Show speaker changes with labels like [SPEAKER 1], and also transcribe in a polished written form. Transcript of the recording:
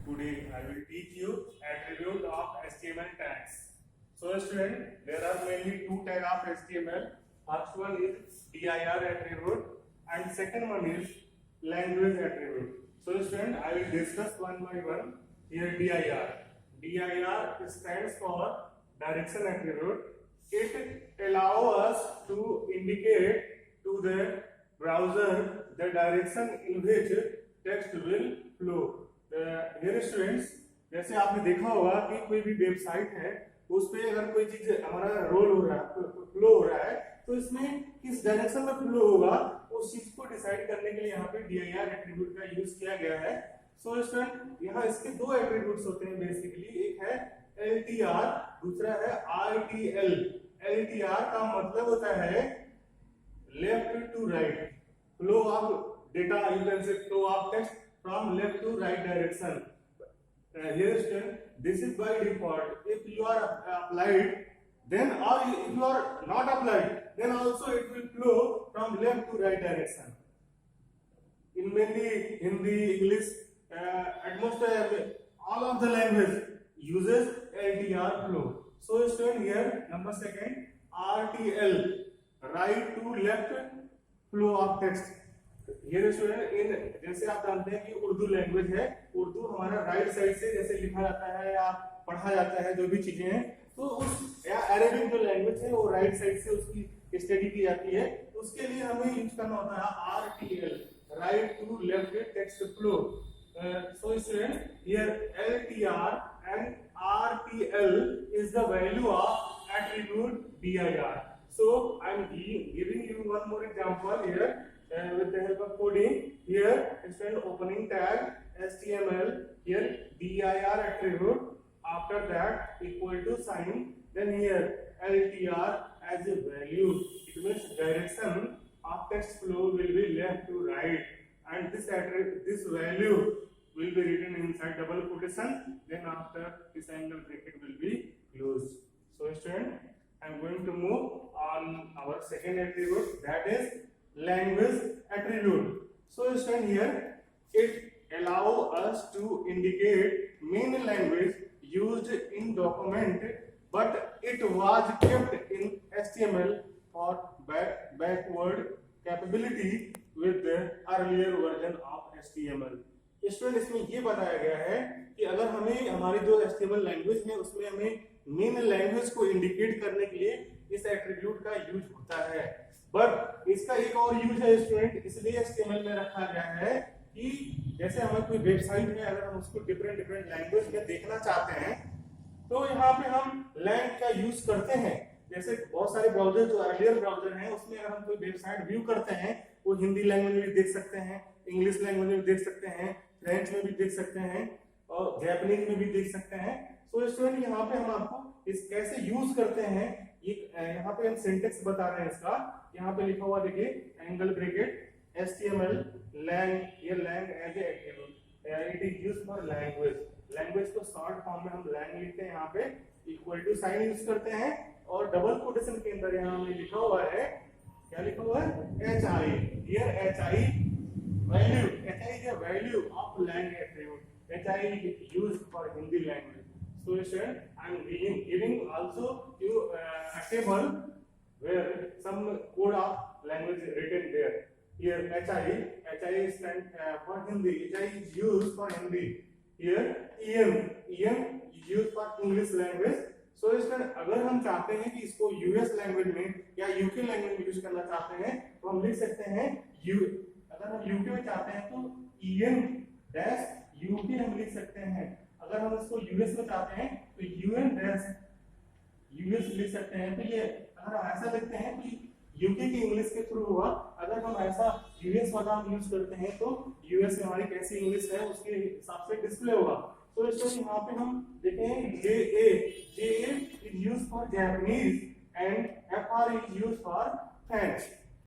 [SPEAKER 1] Today I will teach you attribute of HTML tags. So student, there are mainly two tags of HTML. First one is dir attribute and second one is language attribute. So student, I will discuss one by one. Here dir. dir stands for direction attribute. It allows us to indicate to the browser the direction in which text will flow. Here students, जैसे आपने देखा होगा कि कोई भी website है उस पे अगर कोई चीज हमारा रोल हो रहा है, फ्लो हो रहा है, तो इसमें किस डायरेक्शन में फ्लो होगा उस चीज को डिसाइड करने के लिए यहाँ पे dir एट्रीब्यूट का यूज किया गया है. सो स्टूडेंट, यहाँ इसके दो एट्रीब्यूट्स होते हैं बेसिकली. एक है LTR, दूसरा है RTL. LTR का मतलब होता है left to right, flow of data, you can say flow of text from left to right direction. Here student, this is by default. If you are applied, then or if you are not applied, then also it will flow from left to right direction. In many Hindi, English, at most all of the language uses LTR flow. So student, here number second, RTL, right to left flow of text. ये student, इन जैसे आप जानते हैं कि Urdu language है, उर्दू हमारा right side से जैसे लिखा जाता है या पढ़ा जाता है, जो भी चीजें हैं, तो उस या अरेबिक जो लैंग्वेज है वो राइट साइड से उसकी स्टडी की जाती है. उसके लिए हमें यूज करना होता है RTL, right to left text flow. So student, here LTR and RTL is the value of attribute dir. So I am giving you one more example here. With the help of coding. Here instead opening tag HTML, here dir attribute, after that equal to sign, then here LTR as a value. It means direction of text flow will be left to right, and this value will be written inside double quotation, then after this angle bracket will be closed. So student, I am going to move on our second attribute, that is language attribute. So student, here it allow us to indicate main language used in document, but it was kept in HTML for backward capability with the earlier version of HTML. Student, इसमें ये बताया गया है कि अगर हमें हमारी जो HTML लैंग्वेज है उसमें हमें मेन लैंग्वेज को इंडिकेट करने के लिए इस एट्रीब्यूट का यूज होता है, बट इसका एक और यूज है स्टूडेंट, इसलिए HTML में रखा गया है कि जैसे हमारी कोई वेबसाइट है, अगर हम उसको डिफरेंट लैंग्वेज में देखना चाहते हैं तो यहाँ पे हम लैंग का यूज करते हैं. जैसे बहुत सारे ब्राउजर जो अर्लियर ब्राउजर हैं उसमें अगर हम कोई वेबसाइट व्यू करते हैं वो हिंदी लैंग्वेज में भी देख सकते हैं, इंग्लिश लैंग्वेज में भी देख सकते हैं, फ्रेंच में भी देख सकते हैं और जैपनीज में भी देख सकते हैं. सो स्टूडेंट, यहाँ पे हम आपको इस कैसे यूज करते हैं, ये यहाँ पे हम सिंटेक्स बता रहे हैं इसका. यहाँ पे लिखा हुआ देखिए, एंगल ब्रैकेट HTML lang, ये lang as a attribute, it is used for language. Language को शॉर्ट फॉर्म में हम lang लिखते हैं, यहाँ पे इक्वल टू साइन यूज करते हैं और डबल कोटेशन के अंदर यहाँ में लिखा हुआ है, क्या लिखा हुआ है, HI. Here HI value, HI is a value of lang attribute. HI is used for Hindi language. So student, I am giving also you a table where some code of language is written there. Here HI stands for Hindi. HI is used for Hindi. Here EM is used for English language. So student, अगर हम चाहते हैं कि इसको US language में या UK language में use करना चाहते हैं तो हम लिख सकते हैं अगर हम UK में चाहते हैं तो EM-UK हम लिख सकते हैं. अगर हम इसको US में चाहते हैं तो UN-US लिख सकते हैं. तो ये अगर हम ऐसा लिखते हैं तो यूके की इंग्लिश के थ्रू हुआ. अगर हम ऐसा यूएस वाला हम यूज करते हैं तो यूएस में हमारी कैसी इंग्लिश है उसके हिसाब से डिस्प्ले होगा. तो इसको यहाँ पे हम देखें, JA is used for Japanese and FR is used for French.